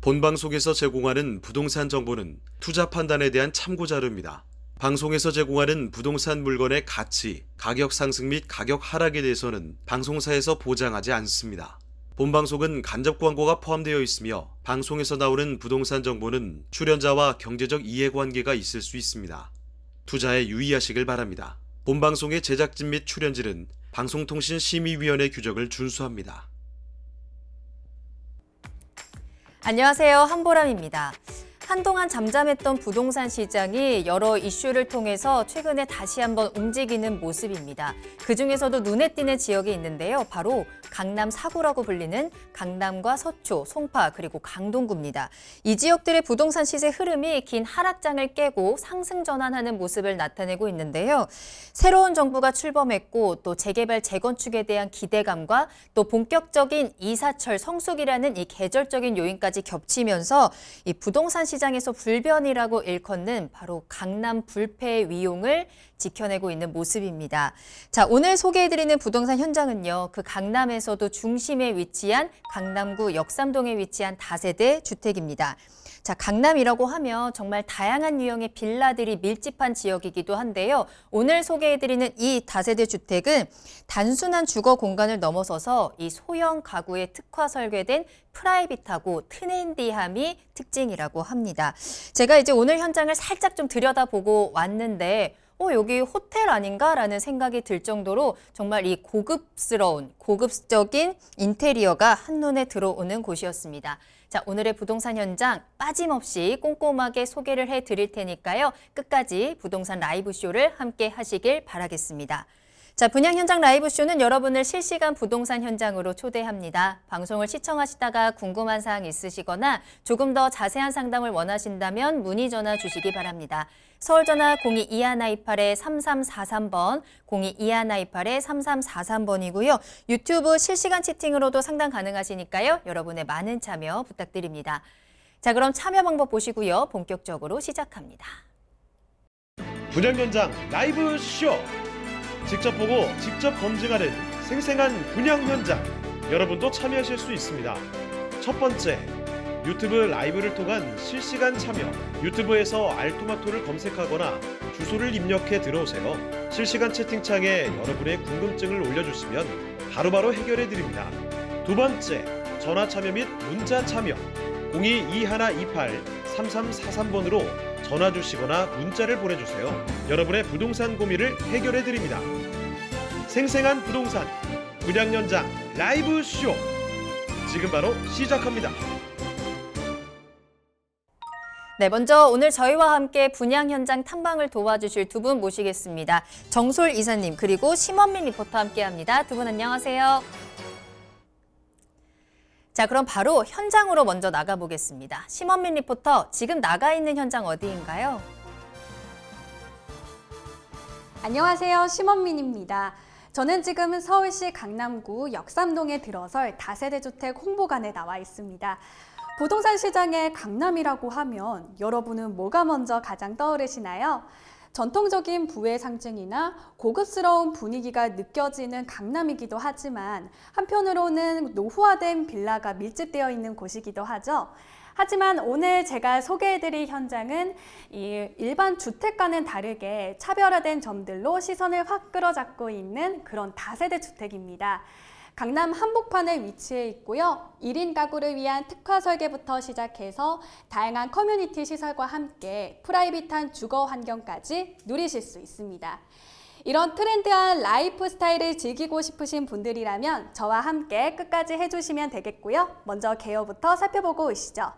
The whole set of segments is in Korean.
본방송에서 제공하는 부동산 정보는 투자 판단에 대한 참고 자료입니다. 방송에서 제공하는 부동산 물건의 가치, 가격 상승 및 가격 하락에 대해서는 방송사에서 보장하지 않습니다. 본방송은 간접 광고가 포함되어 있으며 방송에서 나오는 부동산 정보는 출연자와 경제적 이해관계가 있을 수 있습니다. 투자에 유의하시길 바랍니다. 본방송의 제작진 및 출연진은 방송통신심의위원회 규정을 준수합니다. 안녕하세요. 한보람입니다. 한동안 잠잠했던 부동산 시장이 여러 이슈를 통해서 최근에 다시 한번 움직이는 모습입니다. 그중에서도 눈에 띄는 지역이 있는데요. 바로 강남 4구라고 불리는 강남과 서초, 송파 그리고 강동구입니다. 이 지역들의 부동산 시세 흐름이 긴 하락장을 깨고 상승 전환하는 모습을 나타내고 있는데요. 새로운 정부가 출범했고 또 재개발, 재건축에 대한 기대감과 또 본격적인 이사철 성수기라는 이 계절적인 요인까지 겹치면서 이 부동산 시장에서 불변이라고 일컫는 바로 강남 불패의 위용을 지켜내고 있는 모습입니다. 자, 오늘 소개해드리는 부동산 현장은요. 그 강남에서도 중심에 위치한 강남구 역삼동에 위치한 다세대 주택입니다. 자, 강남이라고 하면 정말 다양한 유형의 빌라들이 밀집한 지역이기도 한데요. 오늘 소개해드리는 이 다세대 주택은 단순한 주거 공간을 넘어서서 이 소형 가구에 특화 설계된 프라이빗하고 트렌디함이 특징이라고 합니다. 제가 이제 오늘 현장을 살짝 좀 들여다보고 왔는데 여기 호텔 아닌가라는 생각이 들 정도로 정말 이 고급적인 인테리어가 한눈에 들어오는 곳이었습니다. 자, 오늘의 부동산 현장 빠짐없이 꼼꼼하게 소개를 해드릴 테니까요. 끝까지 부동산 라이브쇼를 함께 하시길 바라겠습니다. 자, 분양 현장 라이브쇼는 여러분을 실시간 부동산 현장으로 초대합니다. 방송을 시청하시다가 궁금한 사항 있으시거나 조금 더 자세한 상담을 원하신다면 문의 전화 주시기 바랍니다. 서울전화 02-2128-3343번, 02-2128-3343번이고요. 유튜브 실시간 채팅으로도 상담 가능하시니까요. 여러분의 많은 참여 부탁드립니다. 자, 그럼 참여 방법 보시고요. 본격적으로 시작합니다. 분양 현장 라이브 쇼! 직접 보고 직접 검증하는 생생한 분양 현장, 여러분도 참여하실 수 있습니다. 첫 번째, 유튜브 라이브를 통한 실시간 참여. 유튜브에서 알토마토를 검색하거나 주소를 입력해 들어오세요. 실시간 채팅창에 여러분의 궁금증을 올려주시면 바로바로 해결해 드립니다. 두 번째, 전화 참여 및 문자 참여. 02-2128-3343번으로 전화 주시거나 문자를 보내주세요. 여러분의 부동산 고민을 해결해 드립니다. 생생한 부동산 분양 현장 라이브 쇼, 지금 바로 시작합니다. 네, 먼저 오늘 저희와 함께 분양 현장 탐방을 도와주실 두 분 모시겠습니다. 정솔 이사님 그리고 심원민 리포터 함께합니다. 두 분 안녕하세요. 자, 그럼 바로 현장으로 먼저 나가보겠습니다. 심원민 리포터, 지금 나가 있는 현장 어디인가요? 안녕하세요. 심원민입니다. 저는 지금 서울시 강남구 역삼동에 들어설 다세대 주택 홍보관에 나와 있습니다. 부동산 시장의 강남이라고 하면 여러분은 뭐가 먼저 가장 떠오르시나요? 전통적인 부의 상징이나 고급스러운 분위기가 느껴지는 강남이기도 하지만 한편으로는 노후화된 빌라가 밀집되어 있는 곳이기도 하죠. 하지만 오늘 제가 소개해드릴 현장은 이 일반 주택과는 다르게 차별화된 점들로 시선을 확 끌어잡고 있는 그런 다세대 주택입니다. 강남 한복판에 위치해 있고요. 1인 가구를 위한 특화 설계부터 시작해서 다양한 커뮤니티 시설과 함께 프라이빗한 주거 환경까지 누리실 수 있습니다. 이런 트렌드한 라이프 스타일을 즐기고 싶으신 분들이라면 저와 함께 끝까지 해주시면 되겠고요. 먼저 개요부터 살펴보고 오시죠.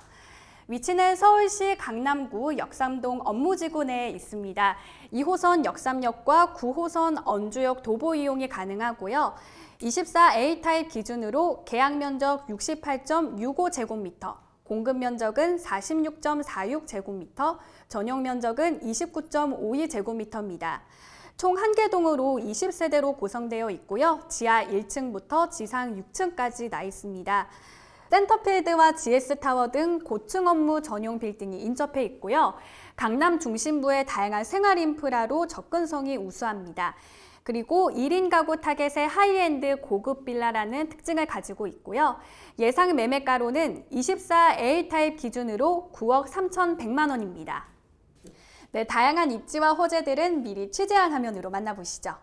위치는 서울시 강남구 역삼동 업무지구 내에 있습니다. 2호선 역삼역과 9호선 언주역 도보 이용이 가능하고요. 24A 타입 기준으로 계약 면적 68.65제곱미터, 공급 면적은 46.46제곱미터, 전용 면적은 29.52제곱미터입니다. 총 1개 동으로 20세대로 구성되어 있고요. 지하 1층부터 지상 6층까지 나 있습니다. 센터필드와 GS타워 등 고층 업무 전용 빌딩이 인접해 있고요. 강남 중심부의 다양한 생활 인프라로 접근성이 우수합니다. 그리고 1인 가구 타겟의 하이엔드 고급 빌라라는 특징을 가지고 있고요. 예상 매매가로는 24A 타입 기준으로 9억 3,100만 원입니다. 네, 다양한 입지와 호재들은 미리 취재한 화면으로 만나보시죠.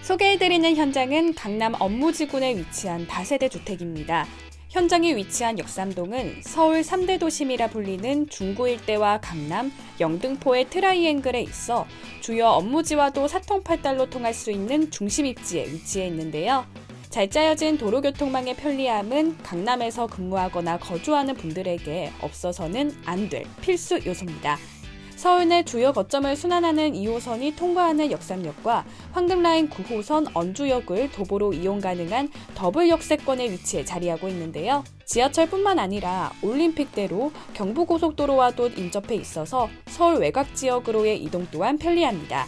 소개해드리는 현장은 강남 업무지구에 위치한 다세대 주택입니다. 현장에 위치한 역삼동은 서울 3대 도심이라 불리는 중구 일대와 강남, 영등포의 트라이앵글에 있어 주요 업무지와도 사통팔달로 통할 수 있는 중심 입지에 위치해 있는데요. 잘 짜여진 도로교통망의 편리함은 강남에서 근무하거나 거주하는 분들에게 없어서는 안 될 필수 요소입니다. 서울 내 주요 거점을 순환하는 2호선이 통과하는 역삼역과 황금라인 9호선 언주역을 도보로 이용 가능한 더블 역세권에 위치해 자리하고 있는데요. 지하철뿐만 아니라 올림픽대로 경부고속도로와도 인접해 있어서 서울 외곽 지역으로의 이동 또한 편리합니다.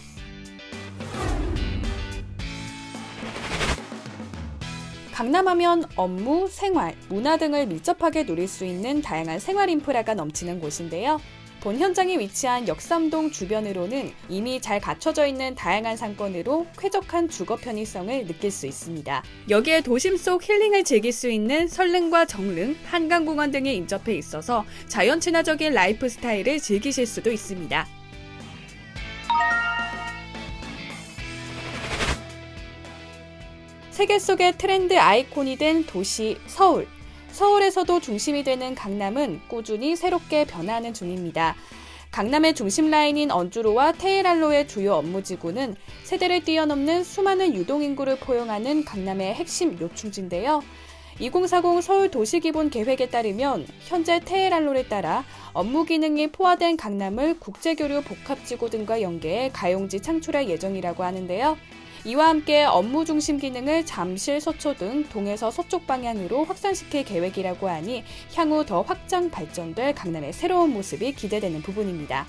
강남하면 업무, 생활, 문화 등을 밀접하게 누릴 수 있는 다양한 생활 인프라가 넘치는 곳인데요. 본 현장에 위치한 역삼동 주변으로는 이미 잘 갖춰져 있는 다양한 상권으로 쾌적한 주거 편의성을 느낄 수 있습니다. 여기에 도심 속 힐링을 즐길 수 있는 설릉과 정릉, 한강공원 등에 인접해 있어서 자연 친화적인 라이프 스타일을 즐기실 수도 있습니다. 세계 속의 트렌드 아이콘이 된 도시 서울. 서울에서도 중심이 되는 강남은 꾸준히 새롭게 변화하는 중입니다. 강남의 중심 라인인 언주로와 테헤랄로의 주요 업무지구는 세대를 뛰어넘는 수많은 유동인구를 포용하는 강남의 핵심 요충지인데요. 2040 서울 도시기본 계획에 따르면 현재 테헤랄로를 따라 업무 기능이 포화된 강남을 국제교류 복합지구 등과 연계해 가용지 창출할 예정이라고 하는데요. 이와 함께 업무 중심 기능을 잠실, 서초 등 동에서 서쪽 방향으로 확산시킬 계획이라고 하니 향후 더 확장 발전될 강남의 새로운 모습이 기대되는 부분입니다.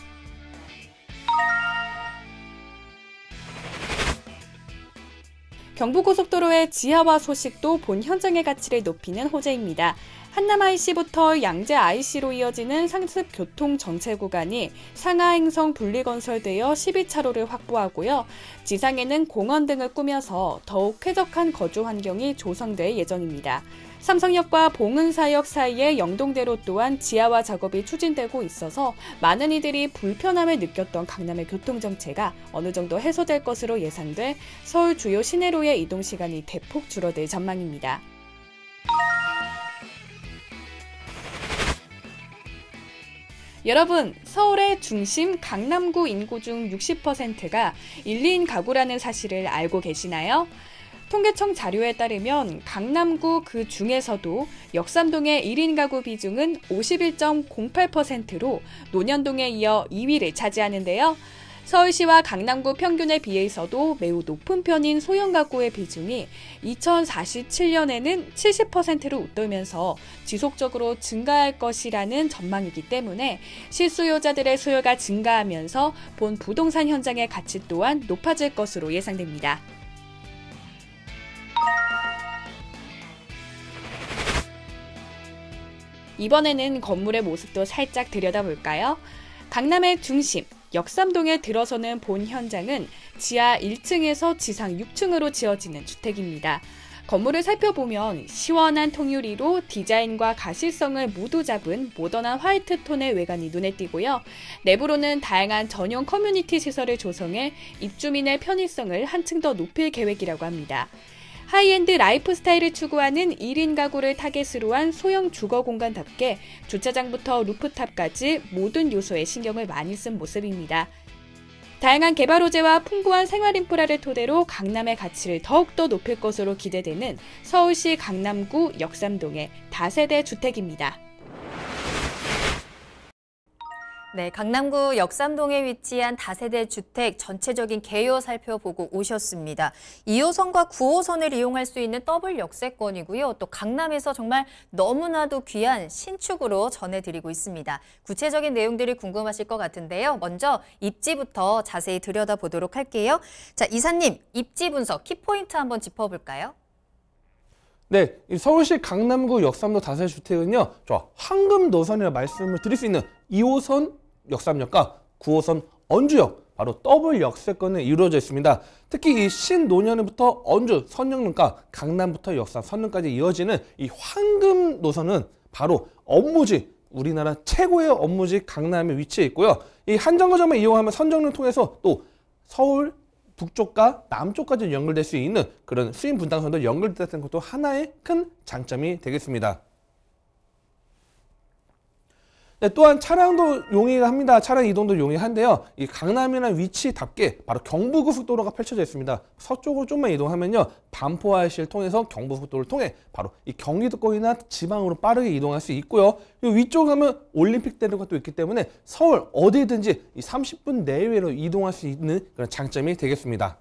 경부고속도로의 지하화 소식도 본 현장의 가치를 높이는 호재입니다. 한남 IC부터 양재 IC로 이어지는 상습 교통 전체 구간이 상하 행성 분리 건설되어 12차로를 확보하고요. 지상에는 공원 등을 꾸며서 더욱 쾌적한 거주 환경이 조성될 예정입니다. 삼성역과 봉은사역 사이의 영동대로 또한 지하화 작업이 추진되고 있어서 많은 이들이 불편함을 느꼈던 강남의 교통정체가 어느 정도 해소될 것으로 예상돼 서울 주요 시내로의 이동 시간이 대폭 줄어들 전망입니다. 여러분, 서울의 중심 강남구 인구 중 60%가 1, 2인 가구라는 사실을 알고 계시나요? 통계청 자료에 따르면 강남구 그 중에서도 역삼동의 1인 가구 비중은 51.08%로 논현동에 이어 2위를 차지하는데요. 서울시와 강남구 평균에 비해서도 매우 높은 편인 소형 가구의 비중이 2047년에는 70%로 웃돌면서 지속적으로 증가할 것이라는 전망이기 때문에 실수요자들의 수요가 증가하면서 본 부동산 현장의 가치 또한 높아질 것으로 예상됩니다. 이번에는 건물의 모습도 살짝 들여다볼까요? 강남의 중심, 역삼동에 들어서는 본 현장은 지하 1층에서 지상 6층으로 지어지는 주택입니다. 건물을 살펴보면 시원한 통유리로 디자인과 가시성을 모두 잡은 모던한 화이트 톤의 외관이 눈에 띄고요. 내부로는 다양한 전용 커뮤니티 시설을 조성해 입주민의 편의성을 한층 더 높일 계획이라고 합니다. 하이엔드 라이프 스타일을 추구하는 1인 가구를 타겟으로 한 소형 주거 공간답게 주차장부터 루프탑까지 모든 요소에 신경을 많이 쓴 모습입니다. 다양한 개발 호재와 풍부한 생활 인프라를 토대로 강남의 가치를 더욱더 높일 것으로 기대되는 서울시 강남구 역삼동의 다세대 주택입니다. 네, 강남구 역삼동에 위치한 다세대 주택 전체적인 개요 살펴보고 오셨습니다. 2호선과 9호선을 이용할 수 있는 더블 역세권이고요. 또 강남에서 정말 너무나도 귀한 신축으로 전해드리고 있습니다. 구체적인 내용들이 궁금하실 것 같은데요. 먼저 입지부터 자세히 들여다보도록 할게요. 자, 이사님, 입지 분석 키포인트 한번 짚어볼까요? 네, 이 서울시 강남구 역삼동 다세대주택은요, 저 황금 노선이라 말씀을 드릴 수 있는 2호선 역삼역과 9호선 언주역, 바로 더블 역세권에 이루어져 있습니다. 특히 이 신노년부터 언주, 선영릉과 강남부터 역삼, 선릉까지 이어지는 이 황금 노선은 바로 업무지, 우리나라 최고의 업무지 강남에 위치해 있고요. 이 한 정거장만 이용하면 선정릉 통해서 또 서울 북쪽과 남쪽까지 연결될 수 있는 그런 수인 분당선도 연결됐다는 것도 하나의 큰 장점이 되겠습니다. 네, 또한 차량도 용이합니다. 차량 이동도 용이한데요. 이 강남이라는 위치답게 바로 경부고속도로가 펼쳐져 있습니다. 서쪽으로 좀만 이동하면요, 반포IC를 통해서 경부고속도로를 통해 바로 이 경기도권이나 지방으로 빠르게 이동할 수 있고요. 이 위쪽 가면 올림픽대로가 또 있기 때문에 서울 어디든지 이 30분 내외로 이동할 수 있는 그런 장점이 되겠습니다.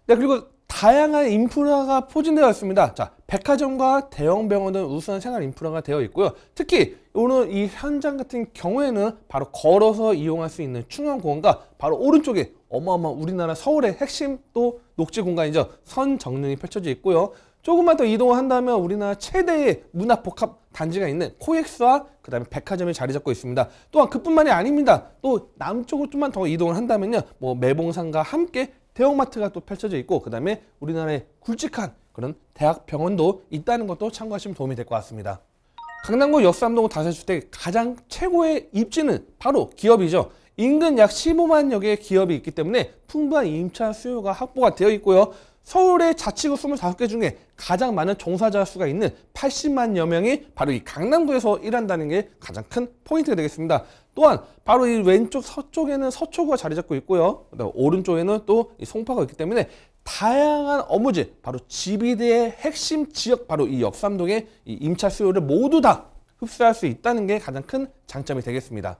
네, 그리고 다양한 인프라가 포진되어 있습니다. 자, 백화점과 대형 병원은 우수한 생활 인프라가 되어 있고요. 특히 오늘 이 현장 같은 경우에는 바로 걸어서 이용할 수 있는 중앙공원과 바로 오른쪽에 어마어마한 우리나라 서울의 핵심 또 녹지 공간이죠. 선정릉이 펼쳐져 있고요. 조금만 더 이동을 한다면 우리나라 최대의 문화복합 단지가 있는 코엑스와 그 다음에 백화점이 자리 잡고 있습니다. 또한 그뿐만이 아닙니다. 또 남쪽으로 좀만 더 이동을 한다면요, 뭐 매봉산과 함께 대형마트가 또 펼쳐져 있고, 그 다음에 우리나라의 굵직한 그런 대학병원도 있다는 것도 참고하시면 도움이 될 것 같습니다. 강남구 역삼동 다세대주택 가장 최고의 입지는 바로 기업이죠. 인근 약 15만여 개의 기업이 있기 때문에 풍부한 임차 수요가 확보가 되어 있고요. 서울의 자치구 25개 중에 가장 많은 종사자 수가 있는 80만여 명이 바로 이 강남구에서 일한다는 게 가장 큰 포인트가 되겠습니다. 또한 바로 이 왼쪽 서쪽에는 서초구가 자리 잡고 있고요. 오른쪽에는 또 이 송파가 있기 때문에 다양한 업무지, 바로 GBD의 핵심 지역, 바로 이 역삼동의 이 임차 수요를 모두 다 흡수할 수 있다는 게 가장 큰 장점이 되겠습니다.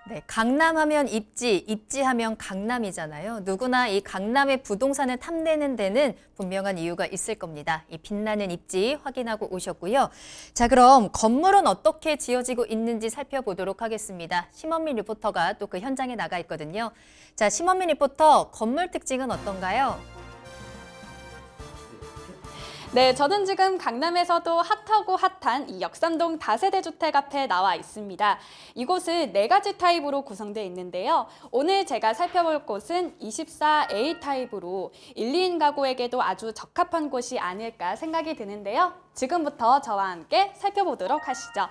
네, 강남하면 입지, 입지하면 강남이잖아요. 누구나 이 강남의 부동산을 탐내는 데는 분명한 이유가 있을 겁니다. 이 빛나는 입지 확인하고 오셨고요. 자, 그럼 건물은 어떻게 지어지고 있는지 살펴보도록 하겠습니다. 심원민 리포터가 또 그 현장에 나가 있거든요. 자, 심원민 리포터, 건물 특징은 어떤가요? 네, 저는 지금 강남에서도 핫하고 핫한 이 역삼동 다세대 주택 앞에 나와 있습니다. 이곳은 4가지 타입으로 구성되어 있는데요. 오늘 제가 살펴볼 곳은 24A 타입으로 1, 2인 가구에게도 아주 적합한 곳이 아닐까 생각이 드는데요. 지금부터 저와 함께 살펴보도록 하시죠.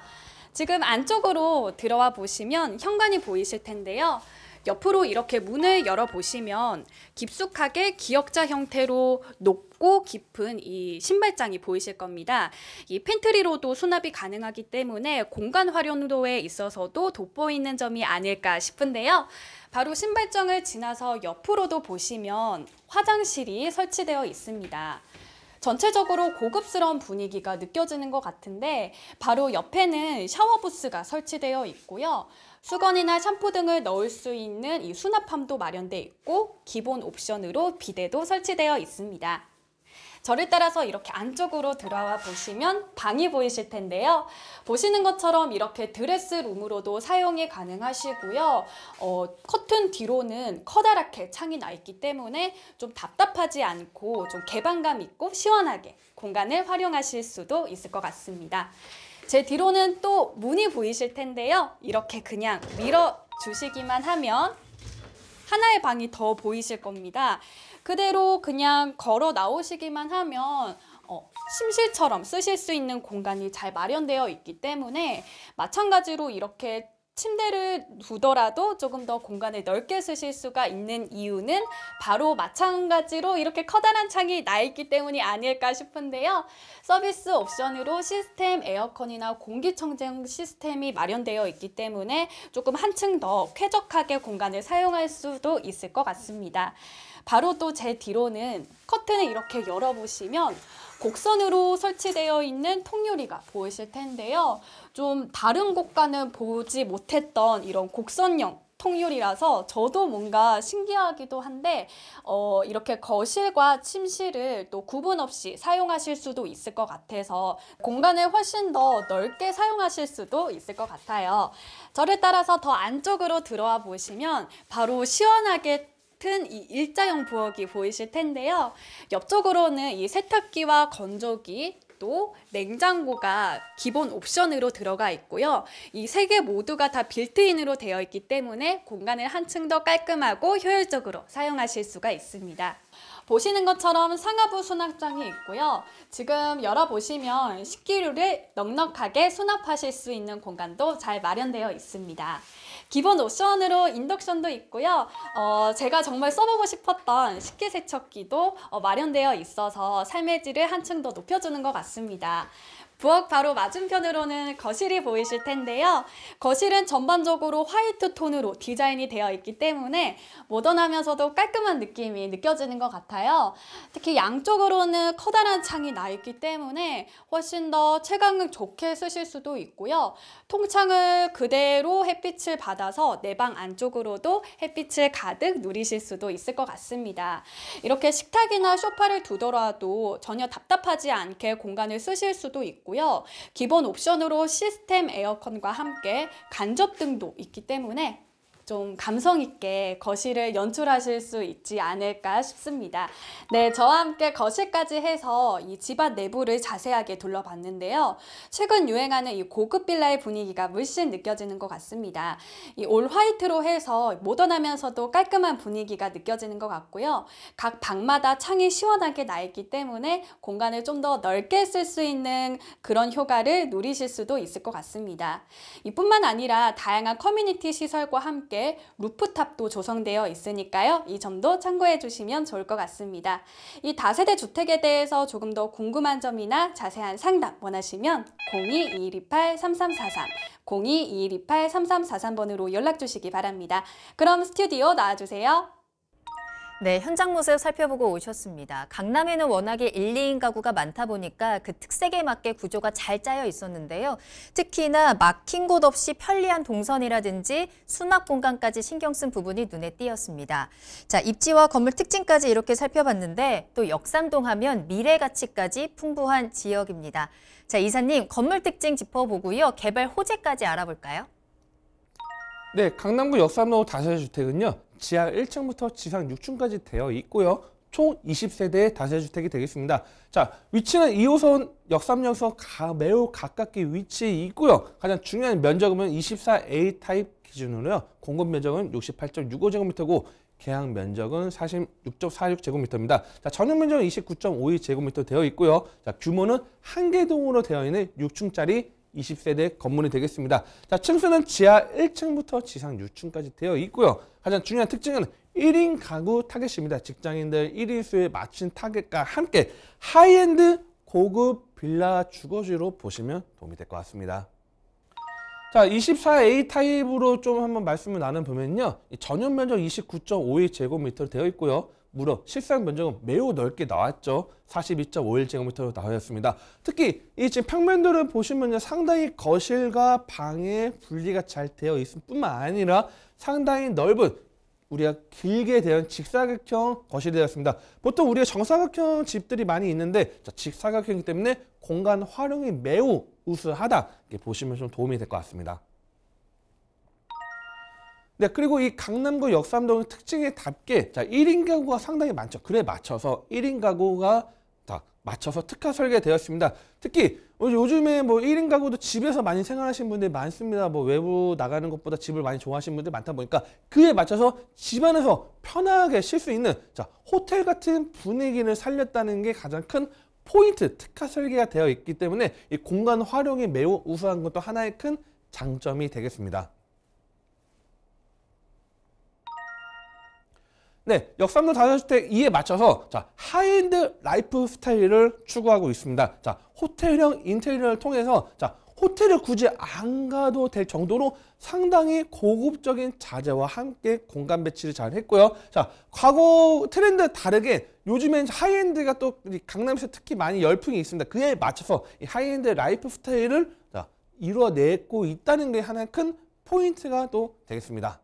지금 안쪽으로 들어와 보시면 현관이 보이실 텐데요. 옆으로 이렇게 문을 열어보시면 깊숙하게 기역자 형태로 높고 깊은 이 신발장이 보이실 겁니다. 이 팬트리로도 수납이 가능하기 때문에 공간 활용도에 있어서도 돋보이는 점이 아닐까 싶은데요. 바로 신발장을 지나서 옆으로도 보시면 화장실이 설치되어 있습니다. 전체적으로 고급스러운 분위기가 느껴지는 것 같은데 바로 옆에는 샤워 부스가 설치되어 있고요. 수건이나 샴푸 등을 넣을 수 있는 이 수납함도 마련되어 있고 기본 옵션으로 비데도 설치되어 있습니다. 저를 따라서 이렇게 안쪽으로 들어와 보시면 방이 보이실 텐데요. 보시는 것처럼 이렇게 드레스룸으로도 사용이 가능하시고요. 커튼 뒤로는 커다랗게 창이 나 있기 때문에 좀 답답하지 않고 좀 개방감 있고 시원하게 공간을 활용하실 수도 있을 것 같습니다. 제 뒤로는 또 문이 보이실 텐데요. 이렇게 그냥 밀어주시기만 하면 하나의 방이 더 보이실 겁니다. 그대로 그냥 걸어 나오시기만 하면 침실처럼 쓰실 수 있는 공간이 잘 마련되어 있기 때문에 마찬가지로 이렇게 침대를 두더라도 조금 더 공간을 넓게 쓰실 수가 있는 이유는 바로 마찬가지로 이렇게 커다란 창이 나 있기 때문이 아닐까 싶은데요. 서비스 옵션으로 시스템 에어컨이나 공기청정 시스템이 마련되어 있기 때문에 조금 한층 더 쾌적하게 공간을 사용할 수도 있을 것 같습니다. 바로 또 제 뒤로는 커튼을 이렇게 열어보시면 곡선으로 설치되어 있는 통유리가 보이실 텐데요. 좀 다른 곳과는 보지 못했던 이런 곡선형 통유리라서 저도 뭔가 신기하기도 한데 이렇게 거실과 침실을 또 구분 없이 사용하실 수도 있을 것 같아서 공간을 훨씬 더 넓게 사용하실 수도 있을 것 같아요. 저를 따라서 더 안쪽으로 들어와 보시면 바로 시원하게 같은 이 일자형 부엌이 보이실 텐데요. 옆쪽으로는 이 세탁기와 건조기, 또 냉장고가 기본 옵션으로 들어가 있고요. 이 세 개 모두가 다 빌트인으로 되어 있기 때문에 공간을 한층 더 깔끔하고 효율적으로 사용하실 수가 있습니다. 보시는 것처럼 상하부 수납장이 있고요. 지금 열어보시면 식기류를 넉넉하게 수납하실 수 있는 공간도 잘 마련되어 있습니다. 기본 옵션으로 인덕션도 있고요. 제가 정말 써보고 싶었던 식기세척기도 마련되어 있어서 삶의 질을 한층 더 높여주는 것 같습니다. 부엌 바로 맞은편으로는 거실이 보이실 텐데요. 거실은 전반적으로 화이트 톤으로 디자인이 되어 있기 때문에 모던하면서도 깔끔한 느낌이 느껴지는 것 같아요. 특히 양쪽으로는 커다란 창이 나 있기 때문에 훨씬 더 채광을 좋게 쓰실 수도 있고요. 통창을 그대로 햇빛을 받아서 내 방 안쪽으로도 햇빛을 가득 누리실 수도 있을 것 같습니다. 이렇게 식탁이나 소파를 두더라도 전혀 답답하지 않게 공간을 쓰실 수도 있고요. 기본 옵션으로 시스템 에어컨과 함께 간접등도 있기 때문에 좀 감성 있게 거실을 연출하실 수 있지 않을까 싶습니다. 네, 저와 함께 거실까지 해서 이 집안 내부를 자세하게 둘러봤는데요. 최근 유행하는 이 고급 빌라의 분위기가 물씬 느껴지는 것 같습니다. 이 올 화이트로 해서 모던하면서도 깔끔한 분위기가 느껴지는 것 같고요. 각 방마다 창이 시원하게 나 있기 때문에 공간을 좀 더 넓게 쓸 수 있는 그런 효과를 누리실 수도 있을 것 같습니다. 이뿐만 아니라 다양한 커뮤니티 시설과 함께 루프탑도 조성되어 있으니까요. 이 점도 참고해 주시면 좋을 것 같습니다. 이 다세대 주택에 대해서 조금 더 궁금한 점이나 자세한 상담 원하시면 02-2128-3343, 02-2128-3343번으로 연락 주시기 바랍니다. 그럼 스튜디오 나와주세요. 네, 현장 모습 살펴보고 오셨습니다. 강남에는 워낙에 1, 2인 가구가 많다 보니까 그 특색에 맞게 구조가 잘 짜여 있었는데요. 특히나 막힌 곳 없이 편리한 동선이라든지 수납 공간까지 신경 쓴 부분이 눈에 띄었습니다. 자, 입지와 건물 특징까지 이렇게 살펴봤는데 또 역삼동 하면 미래 가치까지 풍부한 지역입니다. 자, 이사님, 건물 특징 짚어보고요. 개발 호재까지 알아볼까요? 네, 강남구 역삼동 다세대 주택은요. 지하 1층부터 지상 6층까지 되어 있고요. 총 20세대의 다세대 주택이 되겠습니다. 자, 위치는 2호선 역삼역에서 매우 가깝게 위치해 있고요. 가장 중요한 면적은 24A 타입 기준으로요. 공급 면적은 68.65제곱미터고 계약 면적은 46.46제곱미터입니다. 자, 전용 면적은 29.52제곱미터 되어 있고요. 자, 규모는 한 개 동으로 되어 있는 6층짜리 20세대 건물이 되겠습니다. 자, 층수는 지하 1층부터 지상 6층까지 되어 있고요. 가장 중요한 특징은 1인 가구 타겟입니다. 직장인들 1인 수에 맞춘 타겟과 함께 하이엔드 고급 빌라 주거지로 보시면 도움이 될 것 같습니다. 자, 24A 타입으로 좀 한번 말씀을 나눠보면요. 전용 면적 29.51제곱미터 되어 있고요. 무려 실상 면적은 매우 넓게 나왔죠. 42.51제곱미터로 나왔습니다. 특히 이 지금 평면도를 보시면 상당히 거실과 방의 분리가 잘 되어 있을 뿐만 아니라 상당히 넓은 우리가 길게 된 직사각형 거실이 되었습니다. 보통 우리가 정사각형 집들이 많이 있는데 직사각형이기 때문에 공간 활용이 매우 우수하다. 이렇게 보시면 좀 도움이 될 것 같습니다. 네, 그리고 이 강남구 역삼동의 특징에 답게 1인 가구가 상당히 많죠. 그에 맞춰서 1인 가구가 맞춰서 특화 설계되었습니다. 특히 요즘에 1인 가구도 집에서 많이 생활하시는 분들이 많습니다. 외부 나가는 것보다 집을 많이 좋아하시는 분들이 많다 보니까 그에 맞춰서 집안에서 편하게 쉴 수 있는 호텔 같은 분위기를 살렸다는 게 가장 큰 포인트, 특화 설계가 되어 있기 때문에 이 공간 활용이 매우 우수한 것도 하나의 큰 장점이 되겠습니다. 네, 역삼동 다세대주택 2에 맞춰서 하이엔드 라이프 스타일을 추구하고 있습니다. 호텔형 인테리어를 통해서 호텔을 굳이 안 가도 될 정도로 상당히 고급적인 자재와 함께 공간 배치를 잘 했고요. 과거 트렌드 다르게 요즘엔 하이엔드가 또 강남에서 특히 많이 열풍이 있습니다. 그에 맞춰서 이 하이엔드 라이프 스타일을 이루어내고 있다는 게 하나의 큰 포인트가 또 되겠습니다.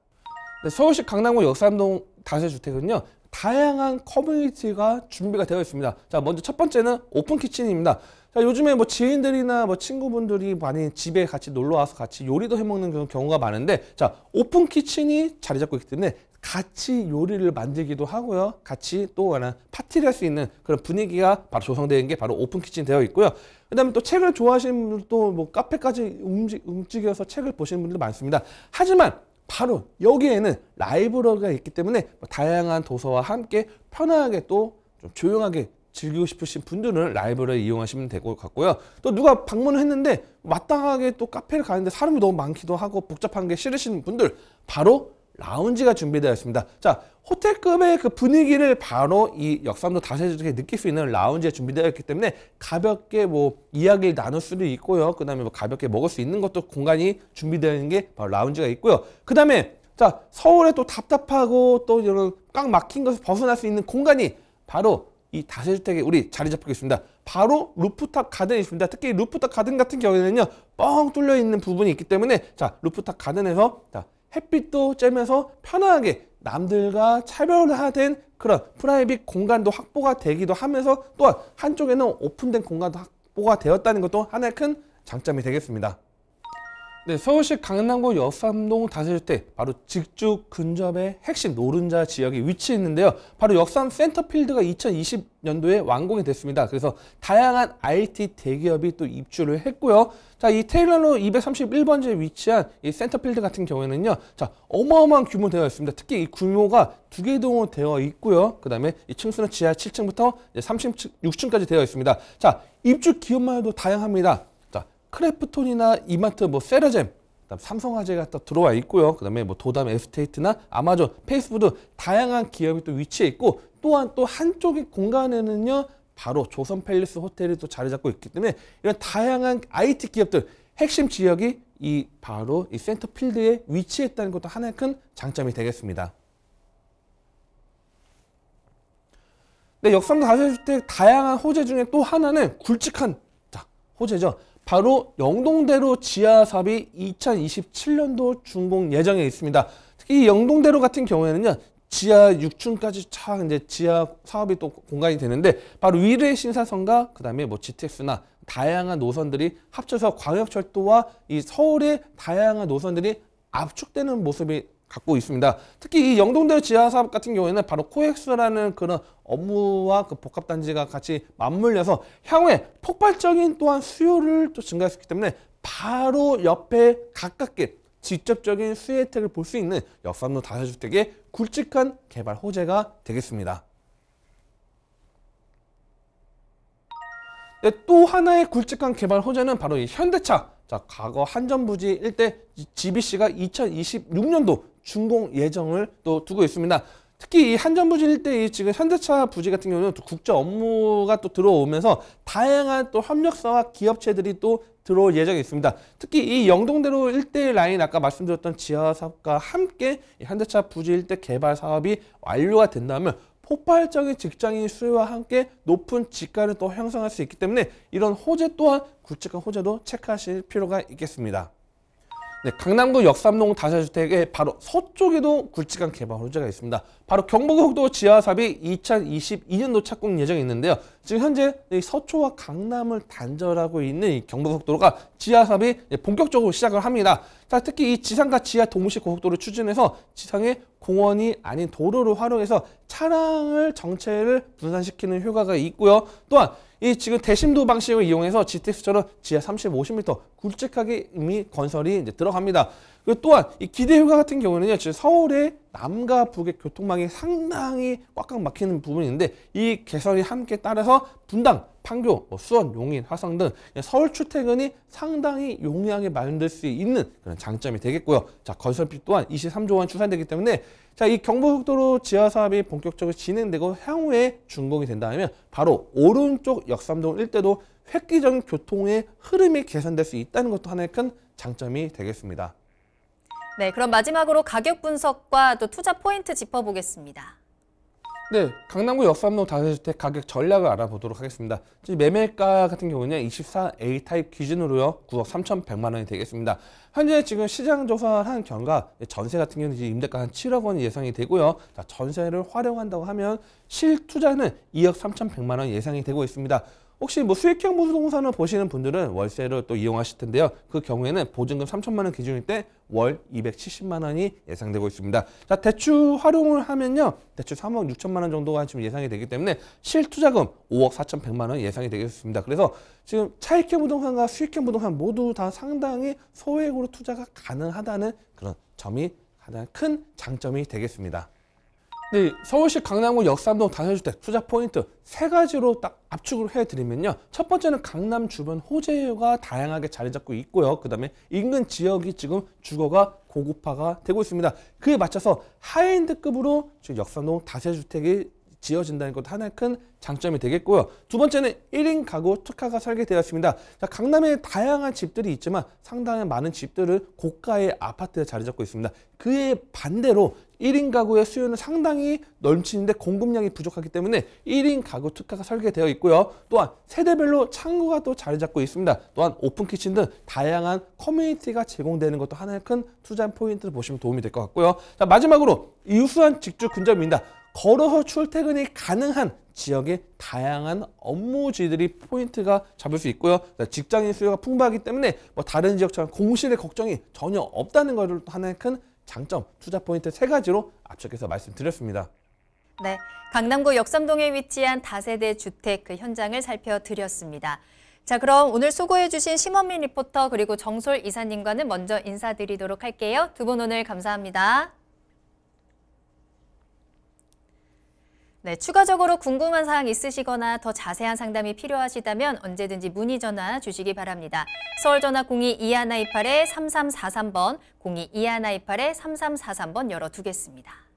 네, 서울시 강남구 역삼동 다세대주택은요. 다양한 커뮤니티가 준비가 되어 있습니다. 먼저 첫 번째는 오픈 키친입니다. 요즘에 지인들이나 친구분들이 많이 집에 같이 놀러 와서 같이 요리도 해 먹는 그런 경우가 많은데 오픈 키친이 자리 잡고 있기 때문에 같이 요리를 만들기도 하고요. 같이 또 하나 파티를 할 수 있는 그런 분위기가 바로 조성되는 게 바로 오픈 키친 되어 있고요. 그다음에 또 책을 좋아하시는 분들도 뭐 카페까지 움직여서 책을 보시는 분들도 많습니다. 하지만 바로 여기에는 라이브러리가 있기 때문에 다양한 도서와 함께 편하게 또 좀 조용하게 즐기고 싶으신 분들은 라이브러리 이용하시면 될 것 같고요. 또 누가 방문을 했는데 마땅하게 또 카페를 가는데 사람이 너무 많기도 하고 복잡한 게 싫으신 분들 바로 라운지가 준비되어 있습니다. 자, 호텔급의 그 분위기를 바로 이 역삼동 다세주택에 느낄 수 있는 라운지에 준비되어 있기 때문에 가볍게 뭐 이야기를 나눌 수도 있고요. 그 다음에 뭐 가볍게 먹을 수 있는 것도 공간이 준비되어 있는 게 바로 라운지가 있고요. 그 다음에 자, 서울에 또 답답하고 또 이런 꽉 막힌 것을 벗어날 수 있는 공간이 바로 이 다세주택에 우리 자리 잡고 있습니다. 바로 루프탑 가든이 있습니다. 특히 루프탑 가든 같은 경우에는요, 뻥 뚫려 있는 부분이 있기 때문에 자, 루프탑 가든에서 자, 햇빛도 쬐면서 편하게 남들과 차별화된 그런 프라이빗 공간도 확보가 되기도 하면서 또한 한쪽에는 오픈된 공간도 확보가 되었다는 것도 하나의 큰 장점이 되겠습니다. 네, 서울시 강남구 역삼동 다세주택 바로 직주 근접의 핵심 노른자 지역에 위치해 있는데요. 바로 역삼 센터필드가 2020년도에 완공이 됐습니다. 그래서 다양한 IT 대기업이 또 입주를 했고요. 자, 이 테일러로 231번지에 위치한 이 센터필드 같은 경우에는요, 자, 어마어마한 규모 되어 있습니다. 특히 이 규모가 2개 동으로 되어 있고요. 그 다음에 이 층수는 지하 7층부터 36층까지 되어 있습니다. 자, 입주 기업만 해도 다양합니다. 크래프톤이나 이마트, 뭐 세라젬, 그다음 삼성화재가 또 들어와 있고요. 그다음에 뭐 도담 에스테이트나 아마존, 페이스북 다양한 기업이 또 위치해 있고 또한 또 한쪽의 공간에는요 바로 조선 팰리스 호텔이 또 자리 잡고 있기 때문에 이런 다양한 IT 기업들 핵심 지역이 이 바로 이 센터필드에 위치했다는 것도 하나의 큰 장점이 되겠습니다. 네, 역삼동 다세주택 다양한 호재 중에 또 하나는 굵직한 호재죠. 바로 영동대로 지하 사업이 2027년도 준공 예정에 있습니다. 특히 이 영동대로 같은 경우에는요, 지하 6층까지 차 이제 지하 사업이 또 공간이 되는데 바로 위례 신사선과 그다음에 뭐 GTX나 다양한 노선들이 합쳐서 광역철도와 이 서울의 다양한 노선들이 압축되는 모습이 갖고 있습니다. 특히 이 영동대로 지하 사업 같은 경우에는 바로 코엑스라는 그런 업무와 그 복합단지가 같이 맞물려서 향후에 폭발적인 또한 수요를 또 증가할 수 있기 때문에 바로 옆에 가깝게 직접적인 수혜 혜택을 볼 수 있는 역삼동 다세주택의 굵직한 개발 호재가 되겠습니다. 네, 또 하나의 굵직한 개발 호재는 바로 이 현대차. 자, 과거 한전부지 일대 GBC가 2026년도 준공 예정을 또 두고 있습니다. 특히 이 한전부지 일대 지금 현대차 부지 같은 경우는 또 국제 업무가 또 들어오면서 다양한 또 협력사와 기업체들이 또 들어올 예정이 있습니다. 특히 이 영동대로 일대 라인 아까 말씀드렸던 지하 사업과 함께 이 현대차 부지 일대 개발 사업이 완료가 된다면 폭발적인 직장인 수요와 함께 높은 지가를 또 형성할 수 있기 때문에 이런 호재 또한 굵직한 호재도 체크하실 필요가 있겠습니다. 네, 강남구 역삼동 다세주택의 바로 서쪽에도 굵직한 개발 호재가 있습니다. 바로 경부고속도로 지하사업이 2022년도 착공 예정이 있는데요. 지금 현재 이 서초와 강남을 단절하고 있는 이 경부고속도로가 지하사업이 본격적으로 시작을 합니다. 자, 특히 이 지상과 지하 동시 고속도로를 추진해서 지상의 공원이 아닌 도로를 활용해서 차량을 정체를 분산시키는 효과가 있고요. 또한 이 지금 대심도 방식을 이용해서 GTX처럼 지하 30, 50m 굵직하게 이미 건설이 이제 들어갑니다. 그리고 또한 이 기대 휴가 같은 경우는요, 지금 서울의 남과 북의 교통망이 상당히 꽉꽉 막히는 부분이 있는데 이 개설이 함께 따라서 분당, 판교, 수원, 용인, 화성 등 서울 출퇴근이 상당히 용이하게 만들 수 있는 그런 장점이 되겠고요. 자, 건설비 또한 23조 원 추산되기 때문에 자, 이 경부고속도로 지하 사업이 본격적으로 진행되고 향후에 준공이 된다면 바로 오른쪽 역삼동 일대도 획기적인 교통의 흐름이 개선될 수 있다는 것도 하나의 큰 장점이 되겠습니다. 네, 그럼 마지막으로 가격 분석과 또 투자 포인트 짚어보겠습니다. 네, 강남구 역삼동 다세주택 가격 전략을 알아보도록 하겠습니다. 매매가 같은 경우는 24A 타입 기준으로요 9억 3,100만 원이 되겠습니다. 현재 지금 시장 조사를 한 결과 전세 같은 경우는 이제 임대가 한 7억 원이 예상이 되고요. 자, 전세를 활용한다고 하면 실투자는 2억 3,100만 원 예상이 되고 있습니다. 혹시 뭐 수익형 부동산을 보시는 분들은 월세를 또 이용하실 텐데요. 그 경우에는 보증금 3천만 원 기준일 때 월 270만 원이 예상되고 있습니다. 자, 대출 활용을 하면요. 대출 3억 6천만 원 정도가 지금 예상이 되기 때문에 실투자금 5억 4,100만 원 예상이 되겠습니다. 그래서 지금 차익형 부동산과 수익형 부동산 모두 다 상당히 소액으로 투자가 가능하다는 그런 점이 가장 큰 장점이 되겠습니다. 네, 서울시 강남구 역삼동 다세주택 투자 포인트 세 가지로 딱 압축을 해드리면요. 첫 번째는 강남 주변 호재가 다양하게 자리 잡고 있고요. 그 다음에 인근 지역이 지금 주거가 고급화가 되고 있습니다. 그에 맞춰서 하이엔드급으로 지금 역삼동 다세주택이 지어진다는 것도 하나의 큰 장점이 되겠고요. 두 번째는 1인 가구 특화가 설계되었습니다. 자, 강남에 다양한 집들이 있지만 상당히 많은 집들을 고가의 아파트에 자리 잡고 있습니다. 그에 반대로 1인 가구의 수요는 상당히 넘치는데 공급량이 부족하기 때문에 1인 가구 특화가 설계되어 있고요. 또한 세대별로 창구가 또 자리 잡고 있습니다. 또한 오픈키친 등 다양한 커뮤니티가 제공되는 것도 하나의 큰 투자 포인트를 보시면 도움이 될 것 같고요. 자, 마지막으로 유수한 직주 근접입니다. 걸어서 출퇴근이 가능한 지역의 다양한 업무지들이 포인트가 잡을 수 있고요. 직장인 수요가 풍부하기 때문에 뭐 다른 지역처럼 공실의 걱정이 전혀 없다는 것을 하나의 큰 장점, 투자 포인트 세 가지로 압축해서 말씀드렸습니다. 네, 강남구 역삼동에 위치한 다세대 주택 그 현장을 살펴드렸습니다. 자, 그럼 오늘 수고해주신 심원민 리포터 그리고 정솔 이사님과는 먼저 인사드리도록 할게요. 두 분 오늘 감사합니다. 네, 추가적으로 궁금한 사항 있으시거나 더 자세한 상담이 필요하시다면 언제든지 문의 전화 주시기 바랍니다. 서울전화 02-2128-3343번, 02-2128-3343번 열어두겠습니다.